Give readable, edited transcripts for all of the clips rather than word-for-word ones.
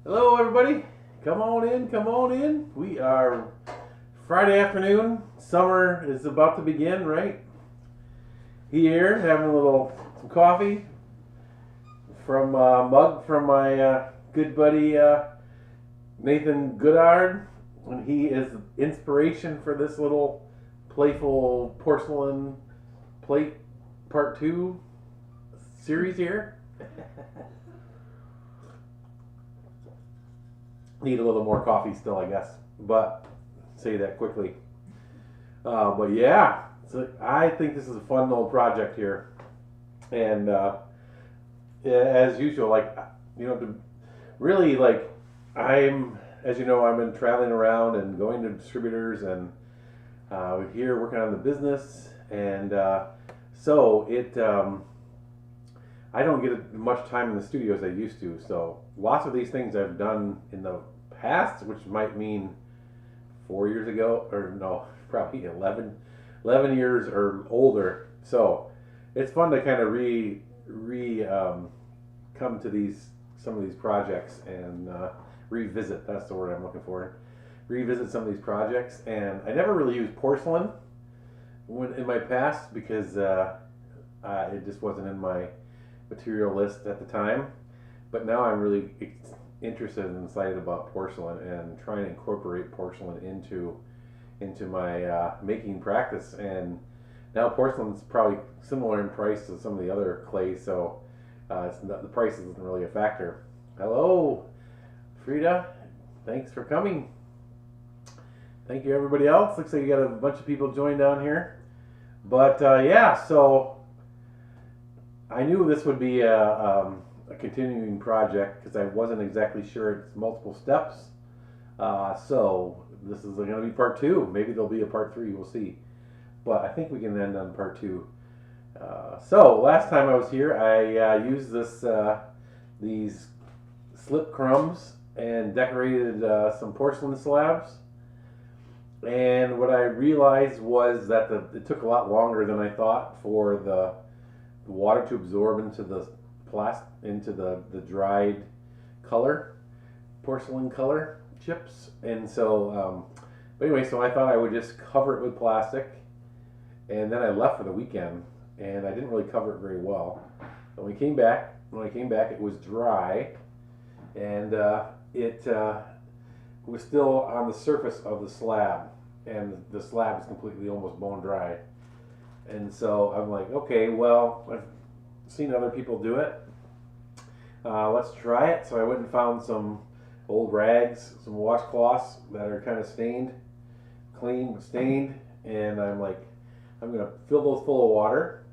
Hello, everybody. Come on in, come on in. We are Friday afternoon. Summer is about to begin, right? Here, having a little some coffee from a mug from my good buddy Nathan Goodard. And he is inspiration for this little playful porcelain plate part 2 series here. Need a little more coffee still, I guess, but say that quickly. But yeah, so I think this is a fun little project here, and as usual, to really as you know, I've been traveling around and going to distributors, and we're here working on the business, and so it. I don't get as much time in the studio as I used to, so lots of these things I've done in the past, which might mean 4 years ago, or no, probably 11 years or older. So it's fun to kind of come to some of these projects and revisit. That's the word I'm looking for. Revisit some of these projects, and I never really used porcelain in my past because it just wasn't in my material list at the time, but now I'm really interested and excited about porcelain and trying to incorporate porcelain into my making practice. And now porcelain's probably similar in price to some of the other clays, so the price isn't really a factor. Hello, Frida. Thanks for coming. Thank you, everybody else. Looks like you got a bunch of people joined down here. But yeah, so I knew this would be a continuing project because I wasn't exactly sure it's multiple steps. So this is going to be part 2. Maybe there'll be a part 3. We'll see. But I think we can end on part 2. So last time I was here, I used these slip crumbs and decorated some porcelain slabs. And what I realized was that it took a lot longer than I thought for the water to absorb into the dried porcelain color chips. And so but anyway, so I thought I would just cover it with plastic, and then I left for the weekend, and I didn't really cover it very well. But when I came back, it was dry, and it was still on the surface of the slab, and the slab is completely almost bone dry. And so I'm like, okay, well, I've seen other people do it. Let's try it. So I went and found some old rags, some washcloths that are kind of clean but stained, and I'm like, I'm going to fill those full of water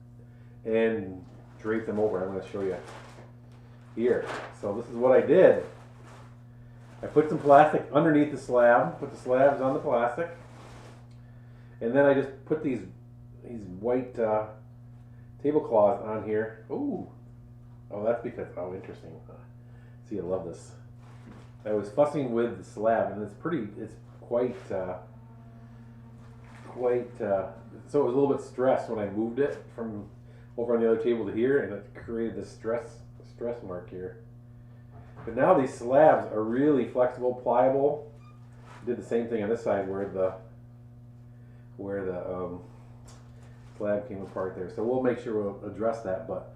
and drape them over. I'm going to show you here. So this is what I did. I put some plastic underneath the slab, put the slabs on the plastic, and then I just put these white tablecloths on here. Ooh. Oh, that's because, interesting. See, I love this. I was fussing with the slab, and it's quite, so it was a little bit stressed when I moved it from over on the other table to here, and it created this stress mark here. But now these slabs are really flexible, pliable. Did the same thing on this side where the slab came apart there. So we'll make sure we'll address that. But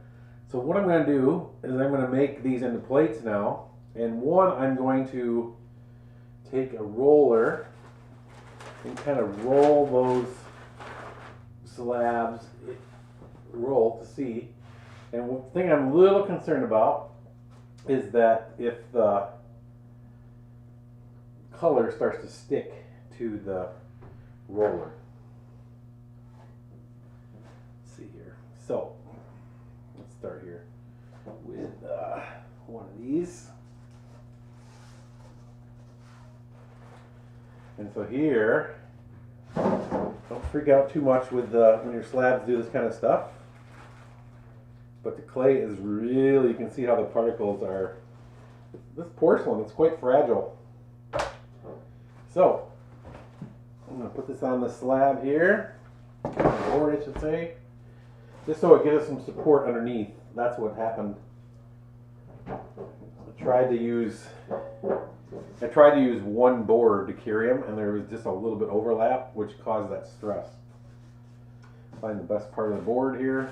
so what I'm going to do is I'm going to make these into plates now. And one, I'm going to take a roller and kind of roll those slabs, to see. And one thing I'm a little concerned about is that if the color starts to stick to the roller. So let's start here with one of these. And so here, don't freak out too much with when your slabs do this kind of stuff. But the clay is really, you can see how the particles are. This porcelain is quite fragile. So I'm going to put this on the slab here, board I should say. Just so it gives us some support underneath. That's what happened. I tried to use I tried to use one board to carry them, and there was just a little bit overlap, which caused that stress. Find the best part of the board here.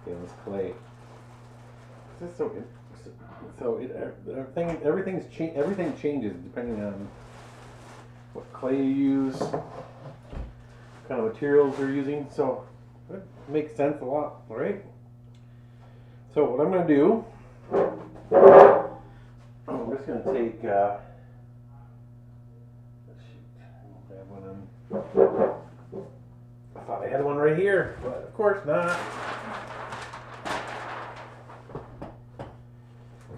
Okay, this clay. This is so everything changes depending on what clay you use, what kind of materials you're using. So it makes sense a lot, all right? So what I'm going to do, I'm just going to take, grab one I thought I had one right here, but of course not.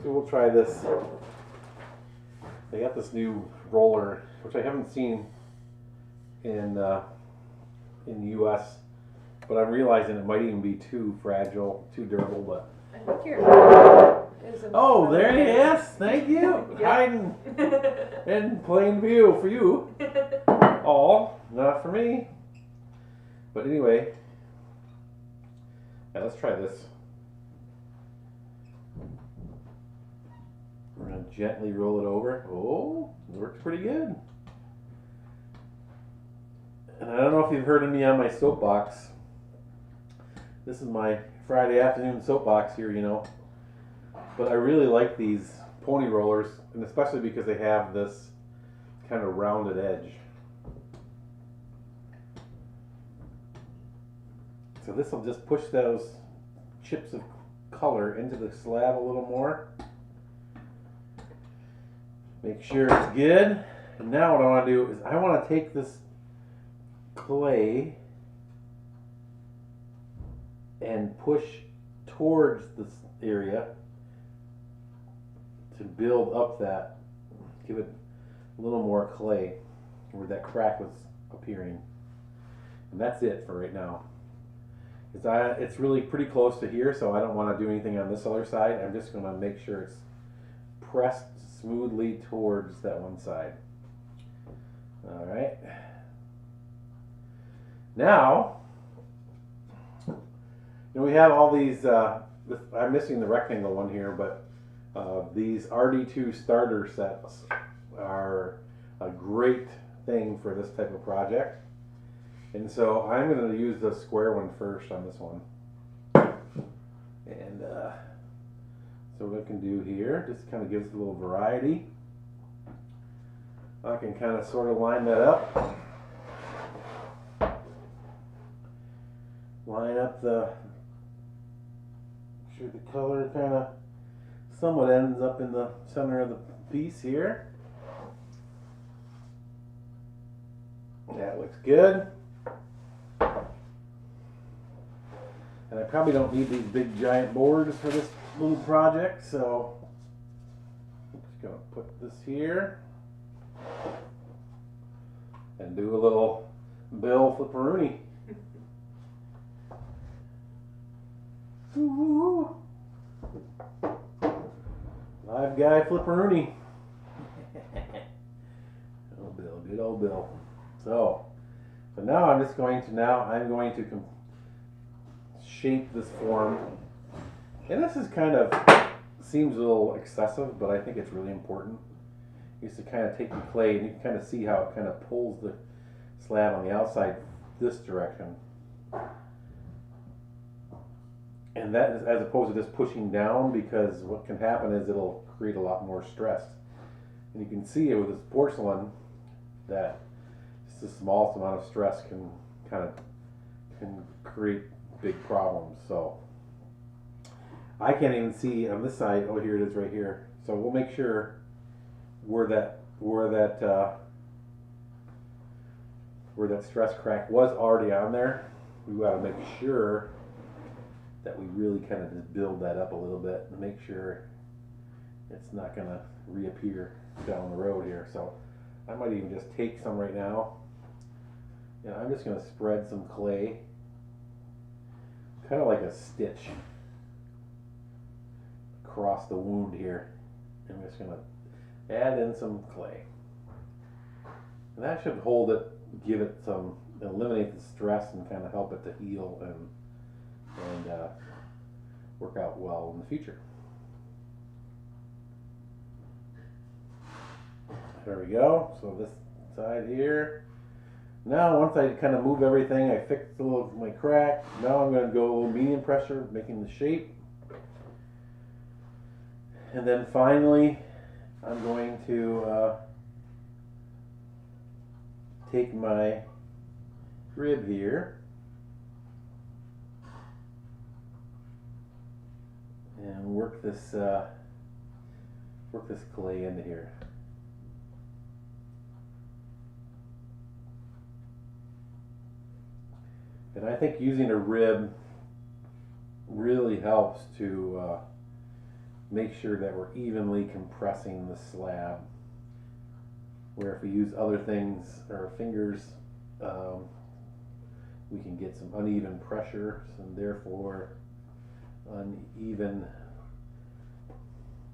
So we'll try this. They got this new roller, which I haven't seen in the U.S., but I'm realizing it might even be too fragile, too durable. But I think your is oh, there he is! Thank you. Hiding in plain view for you. All, not for me. But anyway, yeah, let's try this. We're going to gently roll it over. Oh, it works pretty good. And I don't know if you've heard of me on my soapbox. This is my Friday afternoon soapbox here, you know. But I really like these pony rollers, and especially because they have this kind of rounded edge. So this will just push those chips of color into the slab a little more. Make sure it's good. And now what I want to do is I want to take this clay and push towards this area to build up that, give it a little more clay where that crack was appearing. And that's it for right now. It's really pretty close to here, so I don't want to do anything on this other side. I'm just going to make sure it's pressed smoothly towards that one side. All right. Now, we have all these, I'm missing the rectangle one here, but these RD2 starter sets are a great thing for this type of project. And so I'm going to use the square one first on this one. And so what I can do here, just kind of gives a little variety. I can kind of sort of line that up. Line up the, sure the color kind of somewhat ends up in the center of the piece here. That looks good. And I probably don't need these big giant boards for this little project, so I'm just going to put this here and do a little Bill Flipperoonie. Ooh. Live guy Flipperoonie. Oh, Bill, good old Bill. So now I'm just going to shape this form, and this is kind of seems a little excessive, but I think it's really important. You used to kind of take the clay and you can kind of see how it kind of pulls the slab on the outside this direction, and that is as opposed to just pushing down, because what can happen is it'll create a lot more stress. And you can see it with this porcelain that just the smallest amount of stress can create big problems. So I can't even see on this side. Oh, here it is right here. So we'll make sure where that stress crack was already on there. We got to make sure that we really kind of just build that up a little bit and make sure it's not going to reappear down the road here. So I might even just take some right now. And I'm just going to spread some clay, kind of like a stitch, across the wound here. I'm just going to add in some clay. And that should hold it, give it some, eliminate the stress and kind of help it to heal and and work out well in the future. There we go. So this side here. Now once I kind of move everything, I fixed a little of my crack. Now I'm going to go medium pressure, making the shape. And then finally, I'm going to take my rib here and work this clay into here. And I think using a rib really helps to make sure that we're evenly compressing the slab. Where if we use other things, or fingers, we can get some uneven pressure and therefore uneven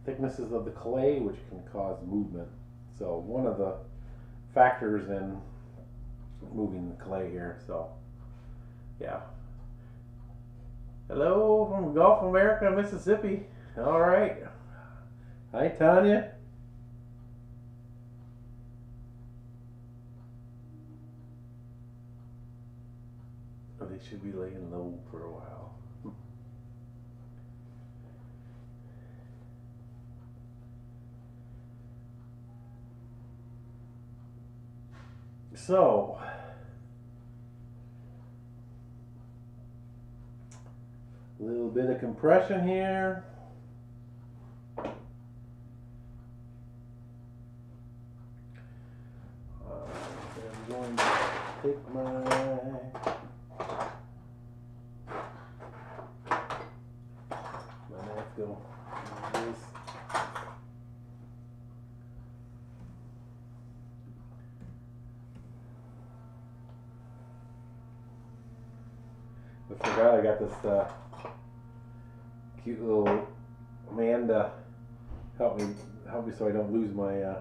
thicknesses of the clay, which can cause movement. So one of the factors in moving the clay here. So yeah. Hello from Gulf America, Mississippi. All right. Hi, Tanya. Oh, they should be laying low for a while. So, a little bit of compression here. I'm going to take my knife, go this. I forgot I got this cute little man to help me so I don't lose my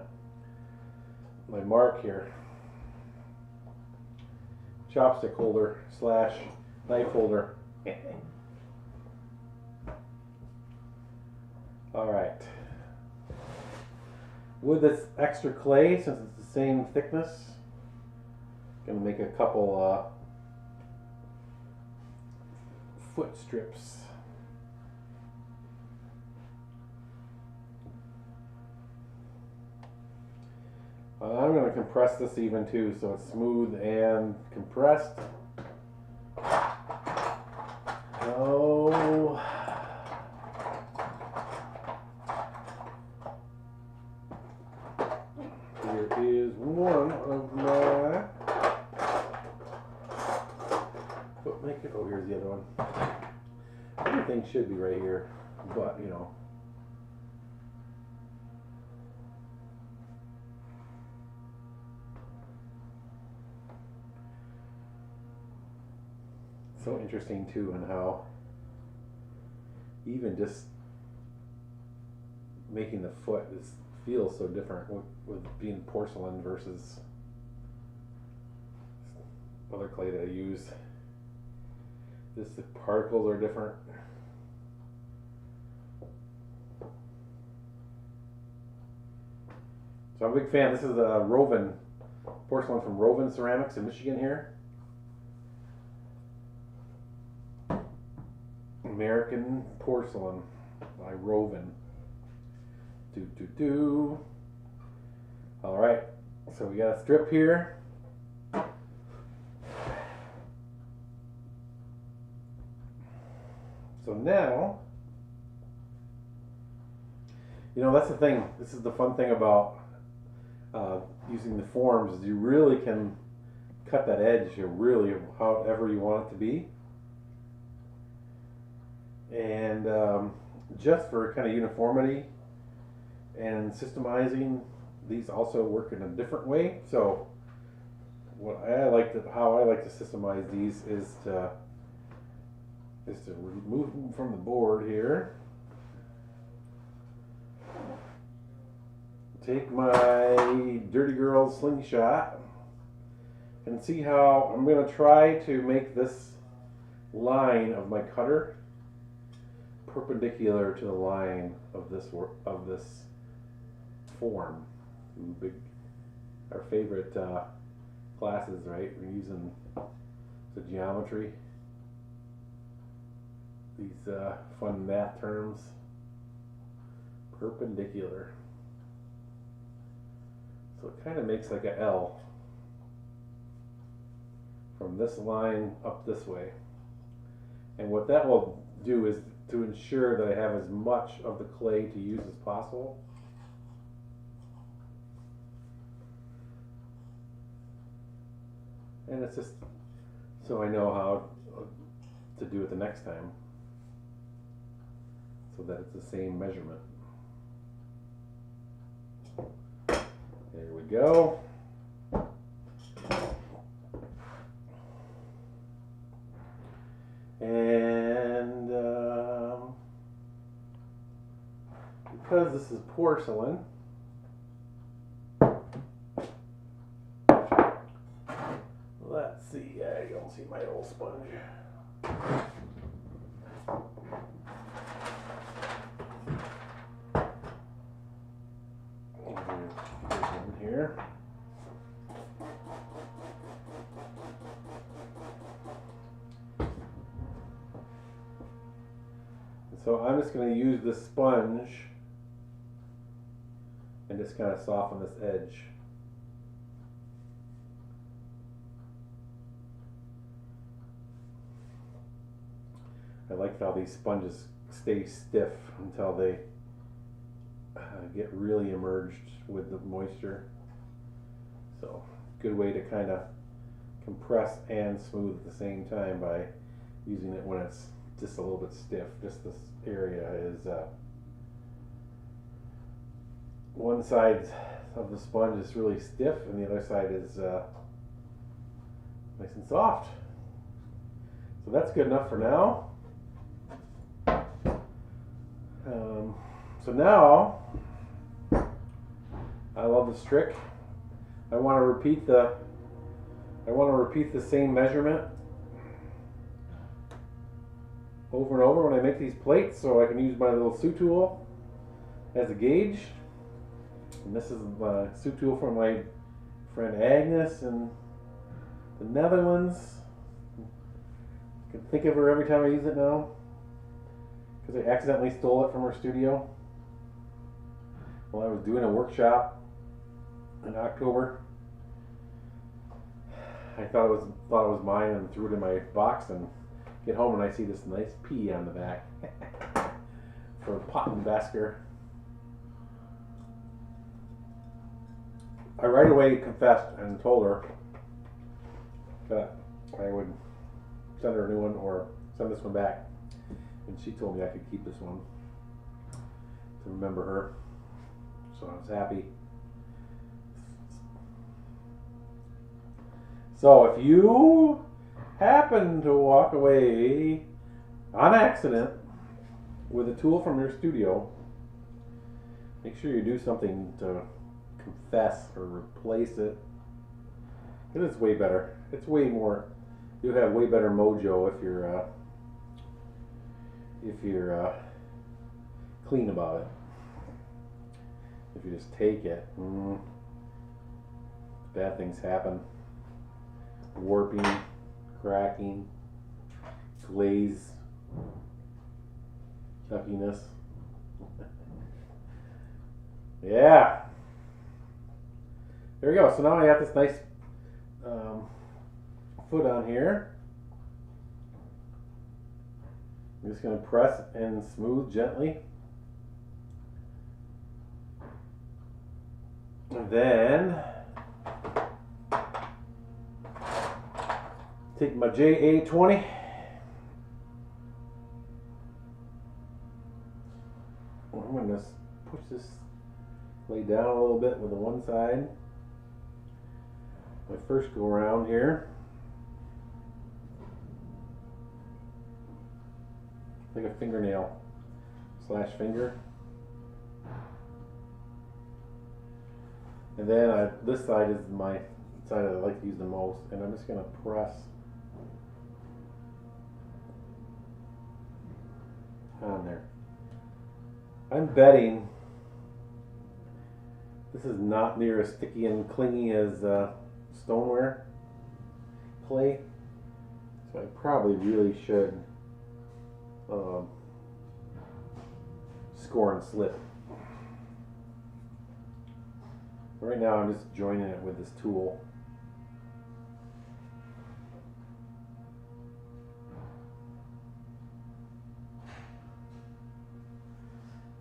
my mark here. Chopstick holder slash knife holder. All right. With this extra clay, since it's the same thickness, I'm gonna make a couple foot strips. I'm going to compress this even too, so it's smooth and compressed. Oh, here is one of my foot maker. Oh, here's the other one. Everything should be right here, but you know. So interesting too, and how even just making the foot feels so different with being porcelain versus other clay that I use. Just the particles are different. So I'm a big fan. This is a Roven porcelain from Roven Ceramics in Michigan here. American Porcelain by Roven. All right, so we got a strip here. So now, you know, that's the thing. This is the fun thing about using the forms, is you really can cut that edge really however you want it to be. And just for kind of uniformity and systemizing, these also work in a different way. So how I like to systemize these is to remove them from the board here. Take my Dirty Girl slingshot and see how I'm going to try to make this line of my cutter perpendicular to the line of this form. Ooh, big, our favorite classes, right? We're using the geometry, these fun math terms. Perpendicular. So it kind of makes like a L from this line up this way. And what that will do is to ensure that I have as much of the clay to use as possible. And it's just so I know how to do it the next time, so that it's the same measurement. There we go. And because this is porcelain, let's see, I don't see my old sponge. Here. So I'm just going to use this sponge and just kind of soften this edge. I like how these sponges stay stiff until they get really immersed with the moisture. So, good way to kind of compress and smooth at the same time by using it when it's just a little bit stiff. Just this area is one side of the sponge is really stiff and the other side is nice and soft. So that's good enough for now. So now I love this trick. I want to repeat the same measurement over and over when I make these plates, so I can use my little saw tool as a gauge. And this is the saw tool from my friend Agnes in the Netherlands. I can think of her every time I use it now, because I accidentally stole it from her studio while I was doing a workshop in October. I thought it was mine and threw it in my box, and get home and I see this nice P on the back for Pottenbasker. I right away confessed and told her that I would send her a new one or send this one back, and she told me I could keep this one to remember her. So I was happy. So if you happen to walk away on accident with a tool from your studio, make sure you do something to confess or replace it, because it's way better. It's way more. You'll have way better mojo if you're clean about it. If you just take it, bad things happen. Warping, cracking, glaze, chuckiness. Yeah. There we go. So now I got this nice foot on here. I'm just going to press and smooth gently. And then take my JA20. I'm going to push this lay down a little bit with the one side. My first go around here. Like a fingernail / finger. And then this side is my side that I like to use the most, and I'm just going to press on there. I'm betting this is not near as sticky and clingy as stoneware clay, so I probably really should score and slip. Right now I'm just joining it with this tool.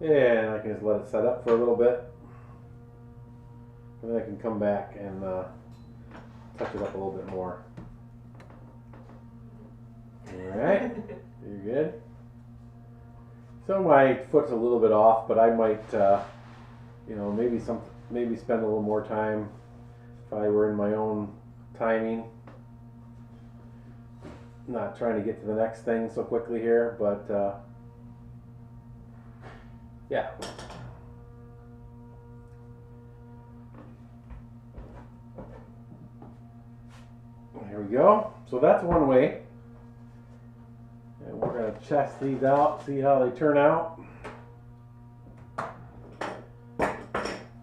And I can just let it set up for a little bit. And then I can come back and touch it up a little bit more. Alright, you're good. So my foot's a little bit off, but I might, you know, maybe spend a little more time if I were in my own timing. Not trying to get to the next thing so quickly here, but yeah. Here we go. So that's one way. And we're going to test these out, see how they turn out.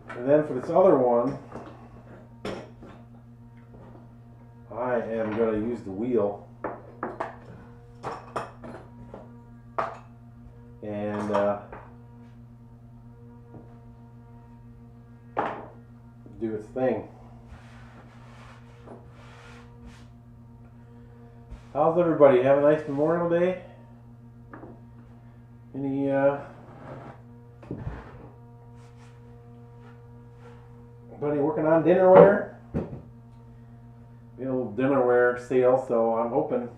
And then for this other one, I am going to use the wheel and do its thing. How's everybody? Have a nice Memorial Day? Anybody working on dinnerware? The old dinnerware sale, so I'm hoping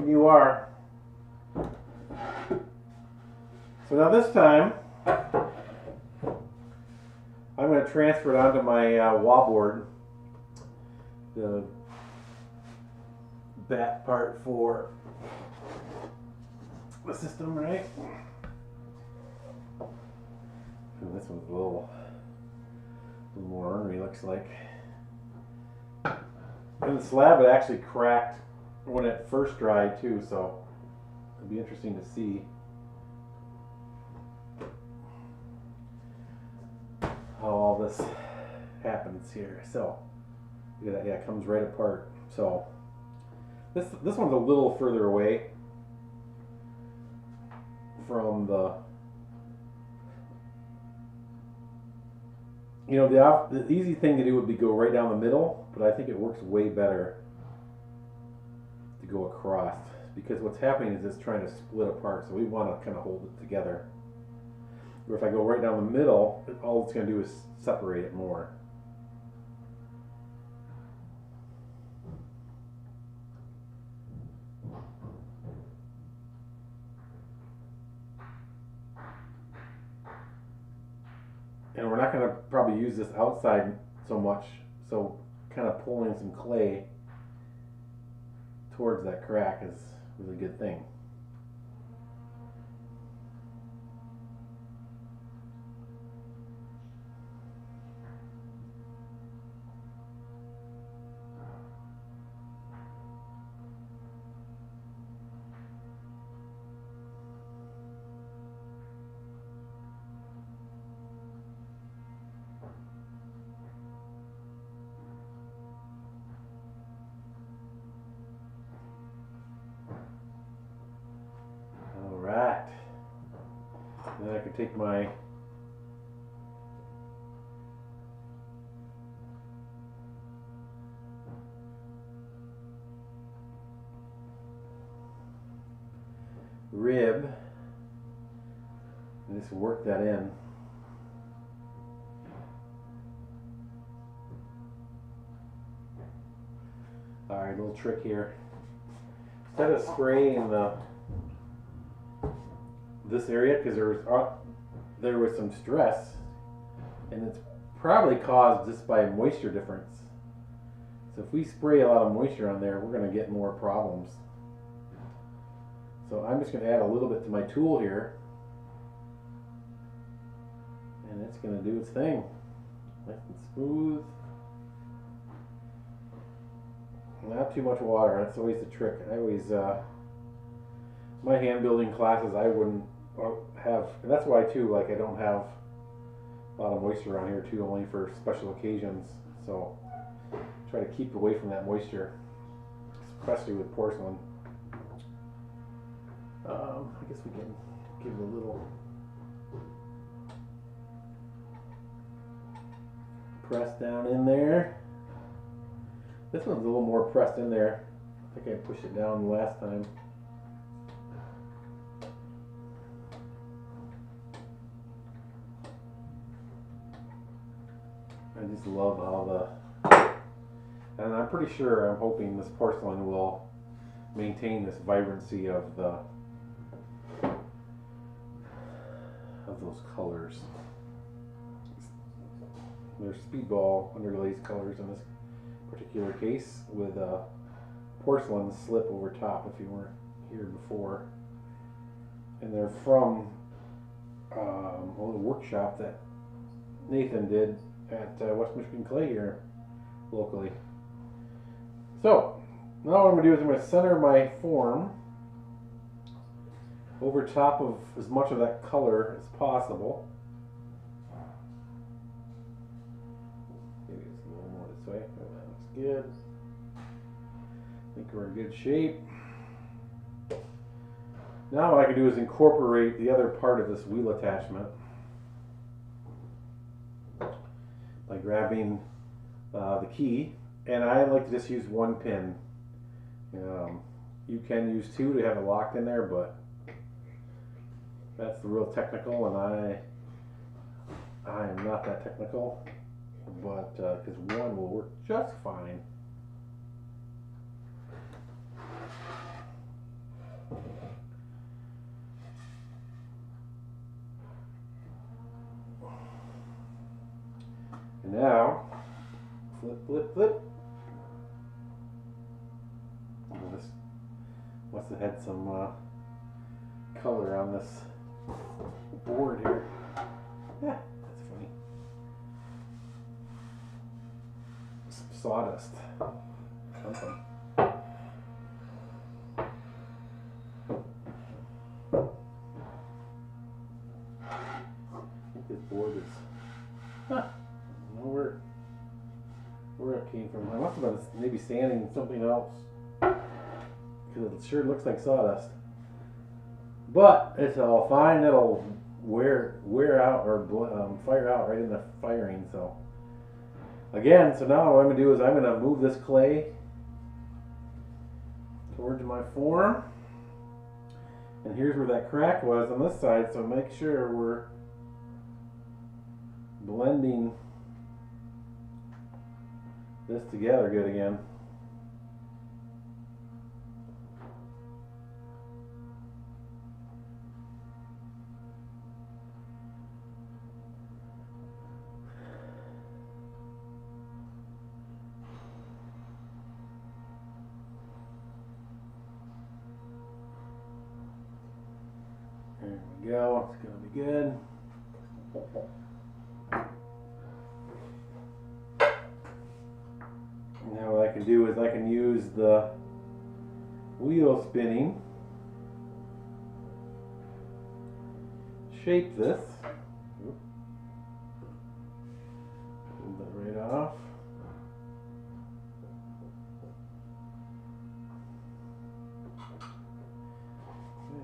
you are. So now this time, I'm going to transfer it onto my wallboard. The back part for the system, right? And this one's a little more ornery, looks like. And the slab had actually cracked when it first dried too, so it'll be interesting to see how all this happens here. So look at that, yeah, it comes right apart. So this one's a little further away from the, you know, the easy thing to do would be go right down the middle, but I think it works way better to go across, because what's happening is it's trying to split apart, so we want to kind of hold it together. Or if I go right down the middle, all it's going to do is separate it more. And we're not going to probably use this outside so much, so kind of pulling some clay towards that crack is a really good thing. Alright, then I can take my rib and just work that in. Alright, little trick here. Instead of spraying this area, because there was some stress, and it's probably caused just by moisture difference. So if we spray a lot of moisture on there, we're going to get more problems. So I'm just going to add a little bit to my tool here, and it's going to do its thing. Nice and smooth. Not too much water. That's always the trick. I always my hand building classes, I wouldn't have, and that's why too, like I don't have a lot of moisture around here too, only for special occasions. So try to keep away from that moisture, especially with porcelain. I guess we can give it a little press down in there. This one's a little more pressed in there. I think I pushed it down the last time. I just love how and I'm pretty sure, I'm hoping this porcelain will maintain this vibrancy of those colors. They're speedball underglazed colors in this particular case, with a porcelain slip over top if you weren't here before. And they're from a little workshop that Nathan did at West Michigan Clay here locally. So now what I'm going to do is I'm going to center my form over top of as much of that color as possible. Maybe it's a little more this way. Oh, that looks good. I think we're in good shape. Now what I can do is incorporate the other part of this wheel attachment by grabbing the key, and I like to just use one pin. You can use two to have it locked in there, but that's the real technical, and I am not that technical, but because one will work just fine. And now, flip, flip, flip. Oh, this must have had some color on this board here. Yeah, that's funny. Some sawdust. Something. I think this board is. Huh. I don't know where it came from. I must have been maybe sanding something else, because it sure looks like sawdust. But it's all fine. It'll wear out or fire out right in the firing. So again, so now what I'm going to do is I'm going to move this clay towards my form, and here's where that crack was on this side. So make sure we're blending this together good again. There we go, it's going to be good. Now what I can do is I can use the wheel spinning, shape this, pull that right off.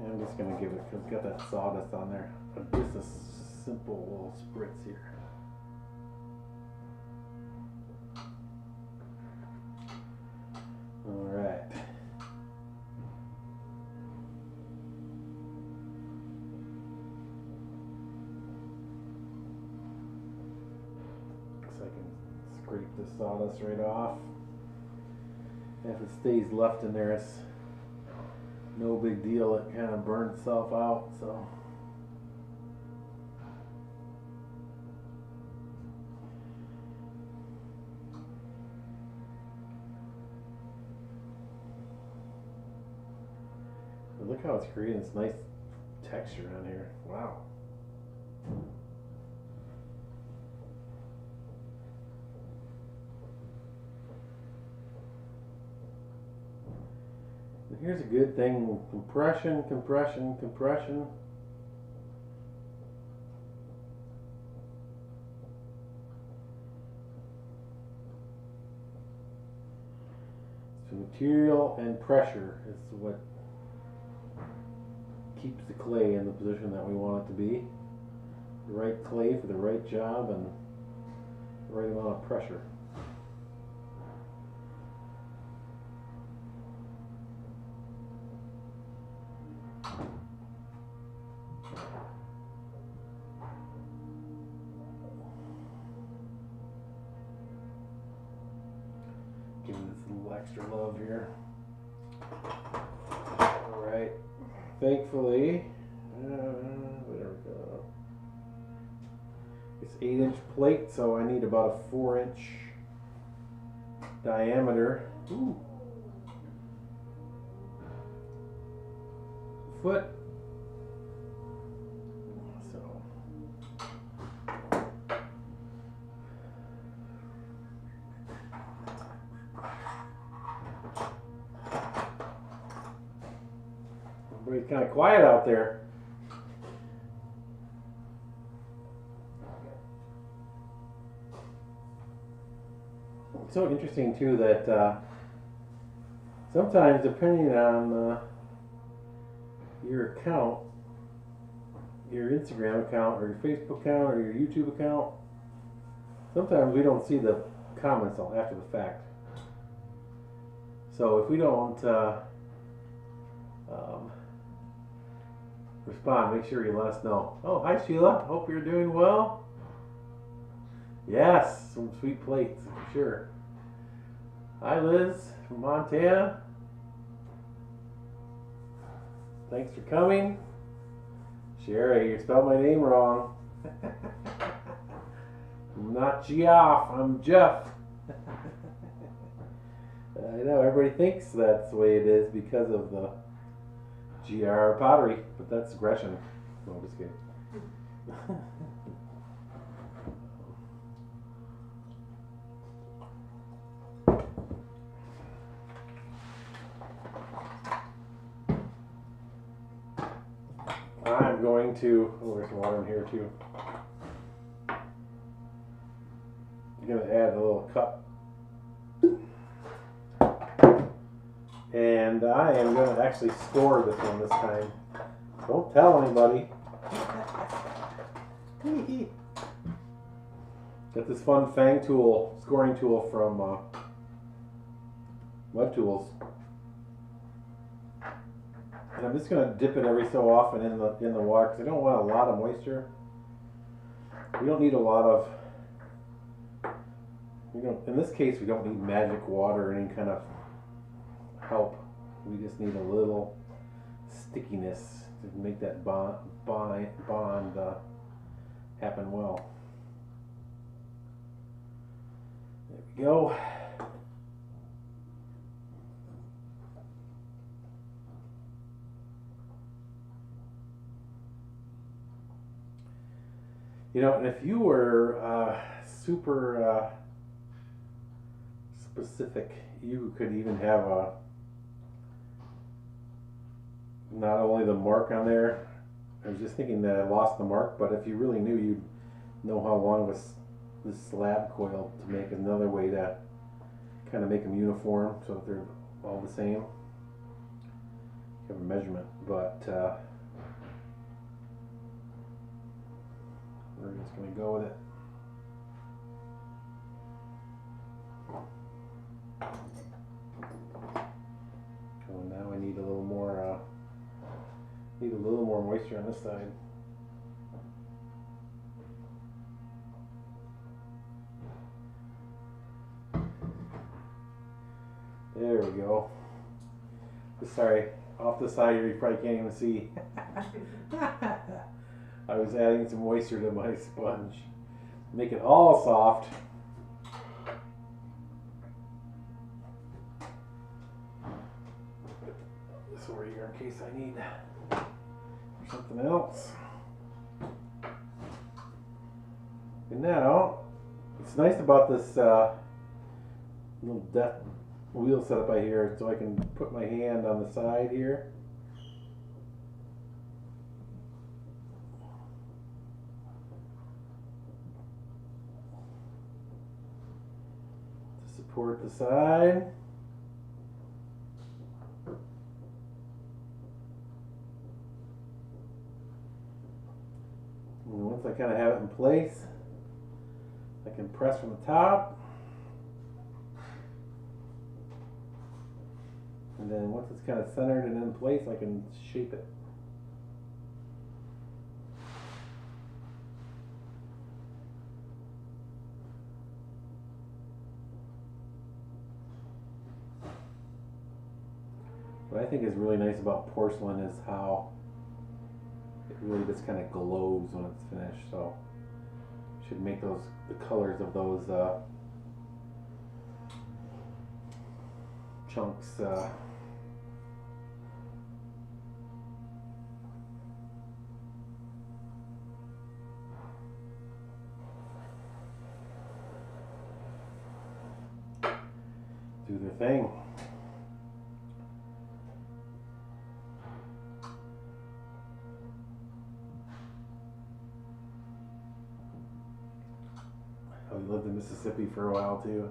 And I'm just going to give it, because it's got that sawdust on there, just a simple little spritz here. Alright. So I can scrape the sawdust right off. And if it stays left in there, it's no big deal. It kind of burns itself out, so. Look how it's creating this nice texture on here. Wow. And here's a good thing: compression, compression, compression. So material and pressure is what keeps the clay in the position that we want it to be. The right clay for the right job and the right amount of pressure. Give this a little extra love here. Alright. Thankfully, there we go. It's 8-inch plate, so I need about a 4-inch diameter. Ooh. Foot. So. Everybody's kind of quiet out there. It's so interesting too that sometimes, depending on your account, your Instagram account or your Facebook account or your YouTube account, sometimes we don't see the comments till after the fact. So if we don't respond, make sure you let us know. Oh, hi Sheila, hope you're doing well. Yes, some sweet plates for sure. Hi Liz from Montana. Thanks for coming. Sherry, you spelled my name wrong. I'm not Geoff, I'm Jeff. I know everybody thinks that's the way it is because of the GR pottery, but that's Gresham. No, I'm just kidding. I'm going to, oh, there's some water in here too. I'm going to add a little cup. And I am going to actually score this one this time. Don't tell anybody. Got this fun fang tool, scoring tool from Web Tools. And I'm just going to dip it every so often in the water because I don't want a lot of moisture. We don't need a lot of, in this case we don't need magic water or any kind of help. We just need a little stickiness to make that bond happen well. There we go. And if you were super specific, you could even have not only the mark on there. I was just thinking that I lost the mark, but if you really knew, you'd know how long this slab coil to make another way to kind of make them uniform so that they're all the same. You have a measurement, but we're just going to go with it. Oh, now I need a little more. Need a little more moisture on this side. There we go. Sorry, off the side here you probably can't even see. I was adding some moisture to my sponge. Make it all soft. This over here in case I need something else. And now, what's nice about this little wheel set up by here so I can put my hand on the side here. To support the side. And once I kind of have it in place, I can press from the top. And then once it's kind of centered and in place, I can shape it. What I think is really nice about porcelain is how it really just kind of glows when it's finished. So should make the colors of those chunks do their thing. I lived in Mississippi for a while too.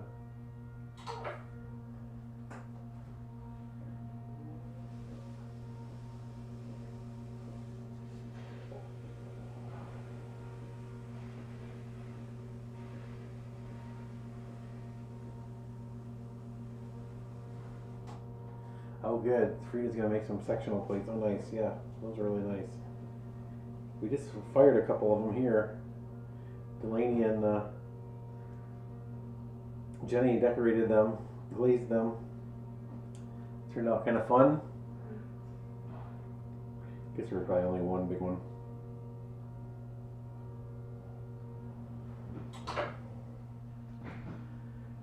Oh good, Frida's gonna make some sectional plates. Oh nice, yeah, those are really nice. We just fired a couple of them here. Delaney and Jenny decorated them, glazed them. Turned out kind of fun. Guess there was probably only one big one.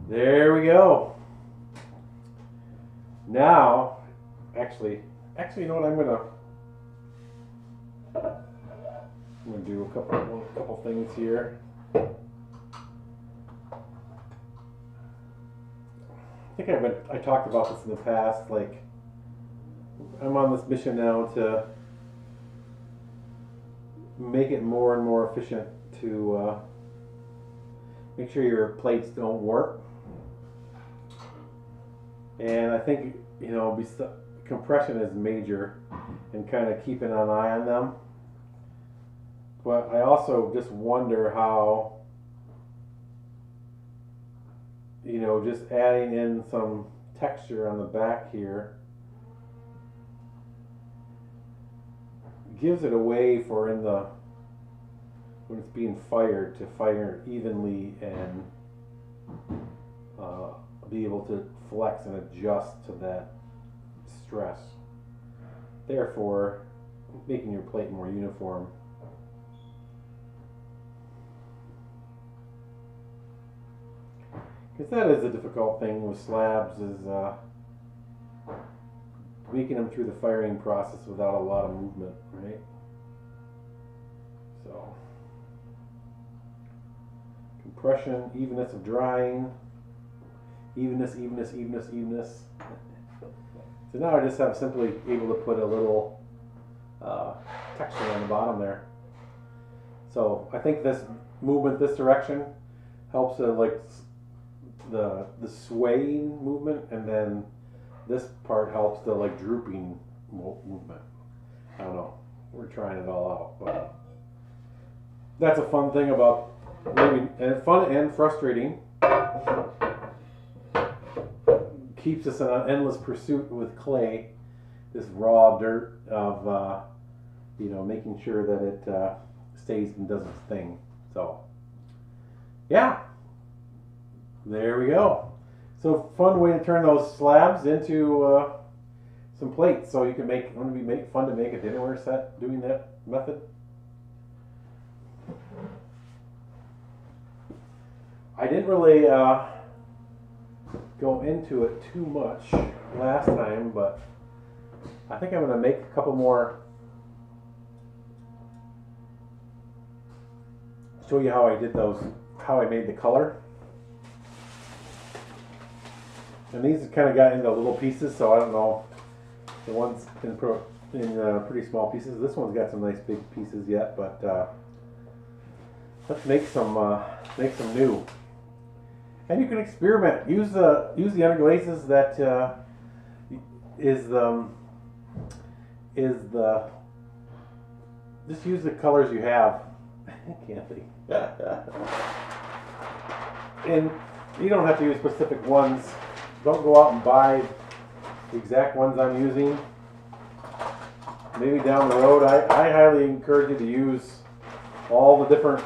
There we go. Now, actually, you know what? I'm gonna do a couple things here. I think I talked about this in the past. Like, I'm on this mission now to make it more and more efficient to make sure your plates don't warp. And I think, you know, compression is major and kind of keeping an eye on them. But I also just wonder how, you know, just adding in some texture on the back here gives it a way for when it's being fired to fire evenly and be able to flex and adjust to that stress. Therefore, making your plate more uniform. Because that is a difficult thing with slabs, is making them through the firing process without a lot of movement, right? So, compression, evenness of drying, evenness. So now I just have simply able to put a little texture on the bottom there. So I think this movement, this direction, helps like the swaying movement, and then this part helps the like drooping movement. I don't know. We're trying it all out, but that's a fun thing about maybe, and fun and frustrating. Keeps us in an endless pursuit with clay, this raw dirt of you know, making sure that it stays and does its thing. So yeah, there we go. So fun way to turn those slabs into some plates. So you can make, wouldn't it be fun to make a dinnerware set doing that method? I didn't really go into it too much last time, but I think I'm going to make a couple more, show you how I did those, how I made the color. And these kind of got into little pieces, so I don't know. The one's in pretty small pieces. This one's got some nice big pieces yet, but let's make some new. And you can experiment. Use the underglazes that just use the colors you have. Can't think. And you don't have to use specific ones. Don't go out and buy the exact ones I'm using. Maybe down the road, I highly encourage you to use all the different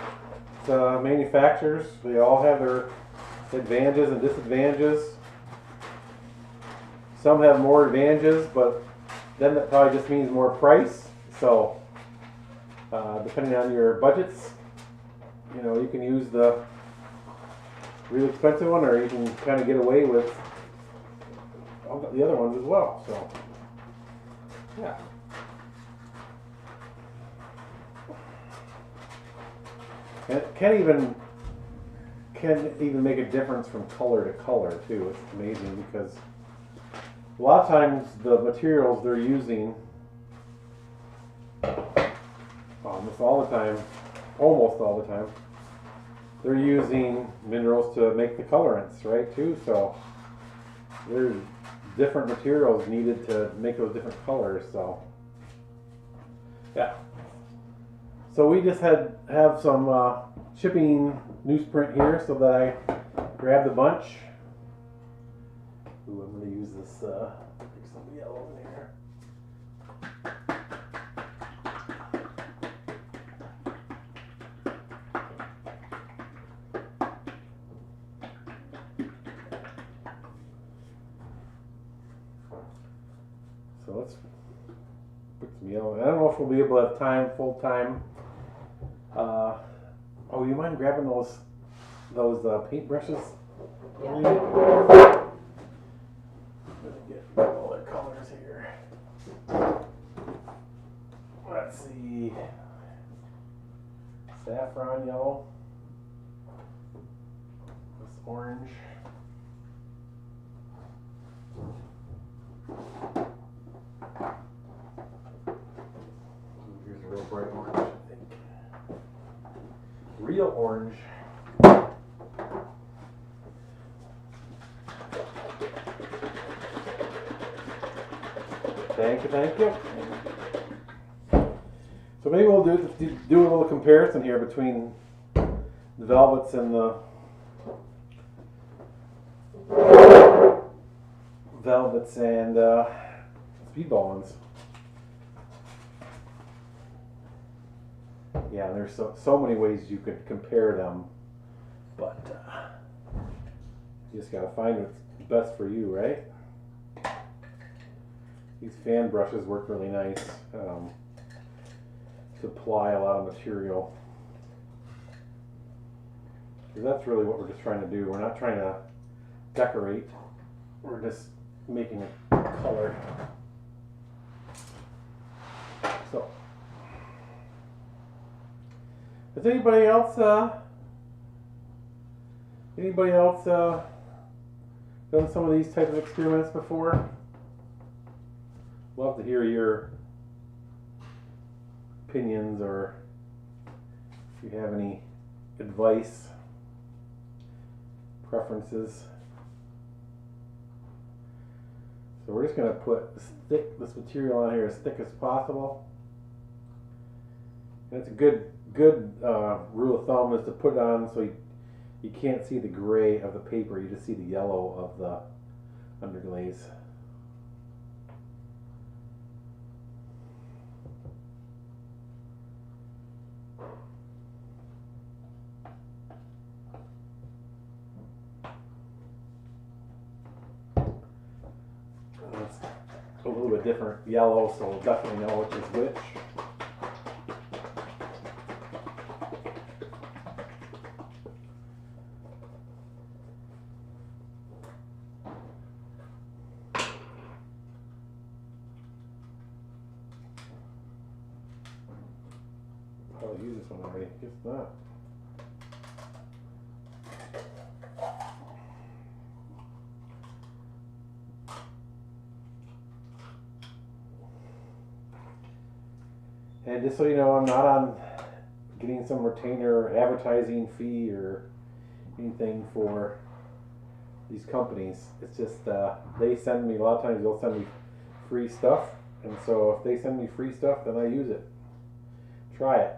manufacturers. They all have their advantages and disadvantages. Some have more advantages, but then that probably just means more price. So depending on your budgets, you can use the really expensive one, or you can kind of get away with all the other ones as well. So yeah. And it can even make a difference from color to color too. It's amazing because a lot of times the materials they're using, almost all the time, they're using minerals to make the colorants, right, too. So there's different materials needed to make those different colors. So yeah. So we just have some shipping newsprint here, so that I grabbed a bunch. Ooh, I'm going to use this, there's some yellow in here. So let's put some yellow. I don't know if we'll be able to have full time. Oh, you mind grabbing those paint brushes? Yeah. Let me get all their colors here. Let's see. Saffron yellow. This orange. Here's a real bright orange, I think. Real orange. Thank you. So maybe we'll do a little comparison here between the velvets and the speedball ones. Yeah, there's so many ways you could compare them, but you just gotta find what's best for you, right? These fan brushes work really nice to apply a lot of material. Because that's really what we're just trying to do. We're not trying to decorate. We're just making a color. So, has anybody else done some of these types of experiments before? Love to hear your opinions, or if you have any advice, preferences. So we're just going to stick this material on here as thick as possible. And it's a good rule of thumb is to put it on so you can't see the gray of the paper, you just see the yellow of the underglaze. It's a little bit different yellow, so we'll definitely know which is which. I'll use this one already. Guess not. And just so you know, I'm not on getting some retainer advertising fee or anything for these companies. It's just they send me, a lot of times they'll send me free stuff, and so if they send me free stuff, then I use it. Try it.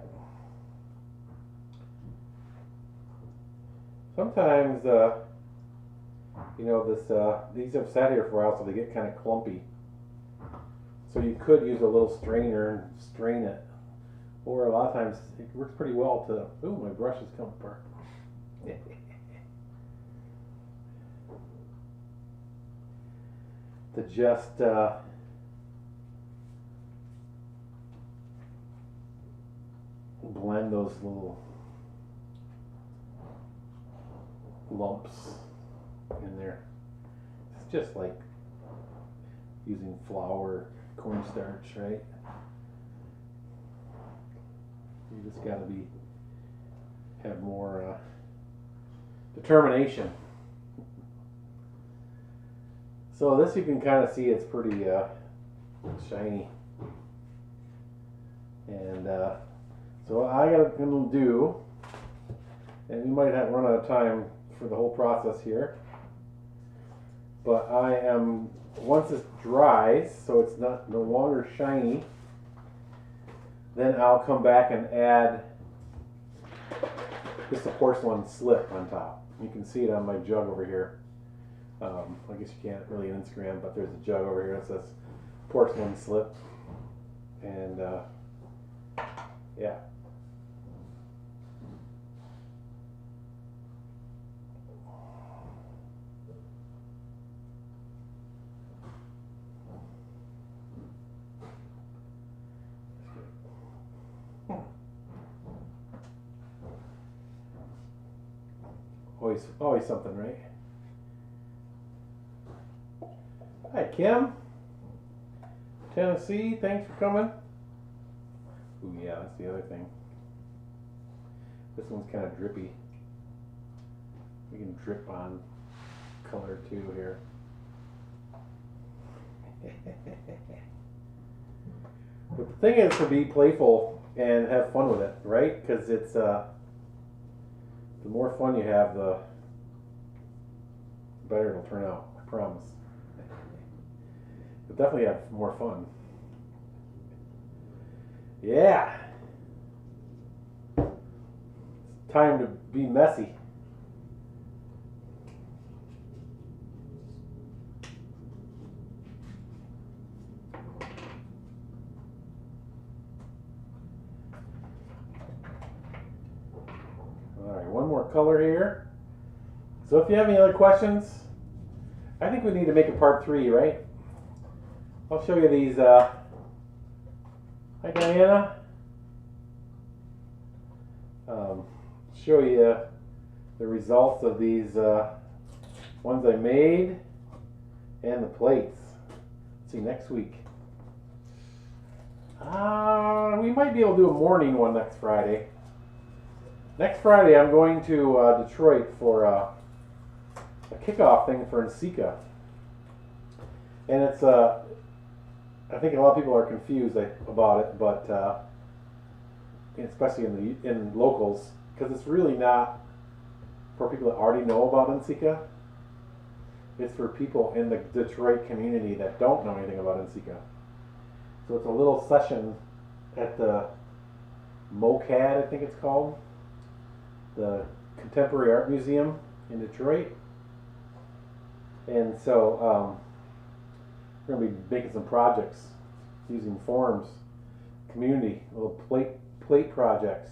Sometimes you know, these have sat here for a while, so they get kind of clumpy. So you could use a little strainer and strain it, or a lot of times it works pretty well to. Ooh, my brush has come apart. To just blend those little lumps in there. It's just like using flour, cornstarch, right? You just gotta have more determination. So this you can kind of see it's pretty shiny. And so what I am going to do, and we might have run out of time for the whole process here, but I am, once it dries, so it's no longer shiny, then I'll come back and add just a porcelain slip on top. You can see it on my jug over here. I guess you can't really on Instagram, but there's a jug over here that says porcelain slip. And yeah. Always something, right? Hi, Kim. Tennessee, thanks for coming. Ooh, yeah, that's the other thing. This one's kind of drippy. We can drip on color too here. But the thing is to be playful and have fun with it, right? Because it's the more fun you have, the better it'll turn out. I promise. You'll definitely have more fun. Yeah. It's time to be messy. Alright, one more color here. So if you have any other questions, I think we need to make a part 3, right? I'll show you these. Hi, Diana. Show you the results of these ones I made and the plates. Let's see, next week. We might be able to do a morning one next Friday. Next Friday, I'm going to Detroit for a kickoff thing for NSECA. And it's I think a lot of people are confused about it, but especially in locals, because it's really not for people that already know about NSECA. It's for people in the Detroit community that don't know anything about NSECA. So it's a little session at the MOCAD, I think it's called, the Contemporary Art Museum in Detroit. And so we're going to be making some projects using forms, community, little plate projects.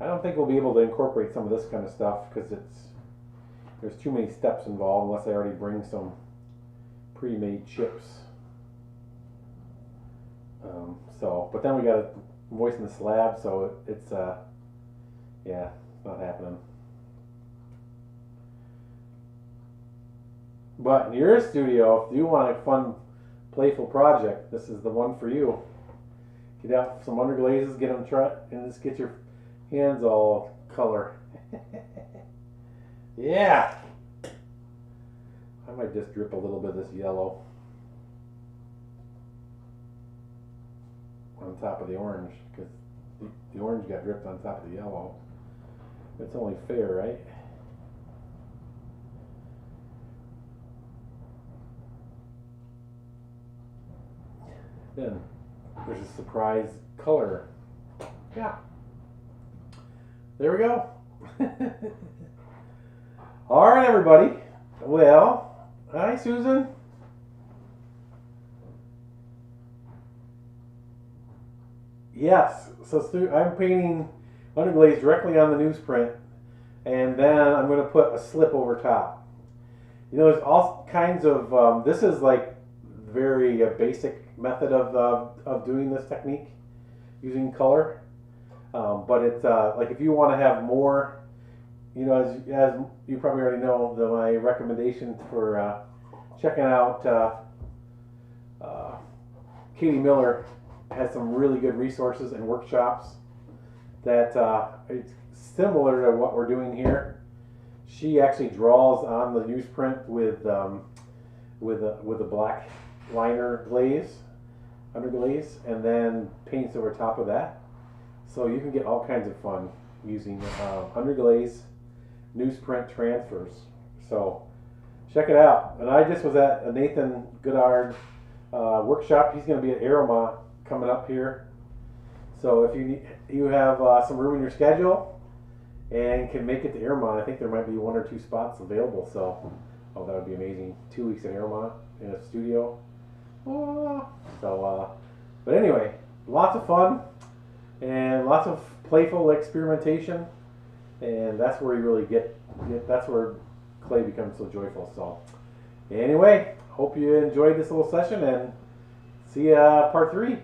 I don't think we'll be able to incorporate some of this kind of stuff because there's too many steps involved unless I already bring some pre-made chips. But then we got to moisten the slab, so it's yeah, it's not happening. But in your studio, if you want a fun, playful project, this is the one for you. Get out some underglazes, get them and just get your hands all color. Yeah. I might just drip a little bit of this yellow on on top of the orange because the orange got dripped on top of the yellow. It's only fair, right? Then there's a surprise color. Yeah. There we go. All right, everybody. Well, hi, Susan. Yes. So I'm painting underglaze directly on the newsprint, and then I'm going to put a slip over top. You know, there's all kinds of. This is like very basic method of doing this technique using color. But it's like if you want to have more, you know, as you probably already know, my recommendation for checking out Katie Miller has some really good resources and workshops that it's similar to what we're doing here. She actually draws on the newsprint with a black liner glaze, underglaze, and then paints over top of that. So you can get all kinds of fun using underglaze newsprint transfers. So check it out. And I just was at a Nathan Goodard workshop. He's going to be at Aroma coming up here. So if you have some room in your schedule and can make it to Aroma, I think there might be 1 or 2 spots available. So, oh, that would be amazing. 2 weeks at Aroma in a studio. But anyway, lots of fun. And lots of playful experimentation, and that's where you really get that's where clay becomes so joyful. So anyway, hope you enjoyed this little session, and see you part 3.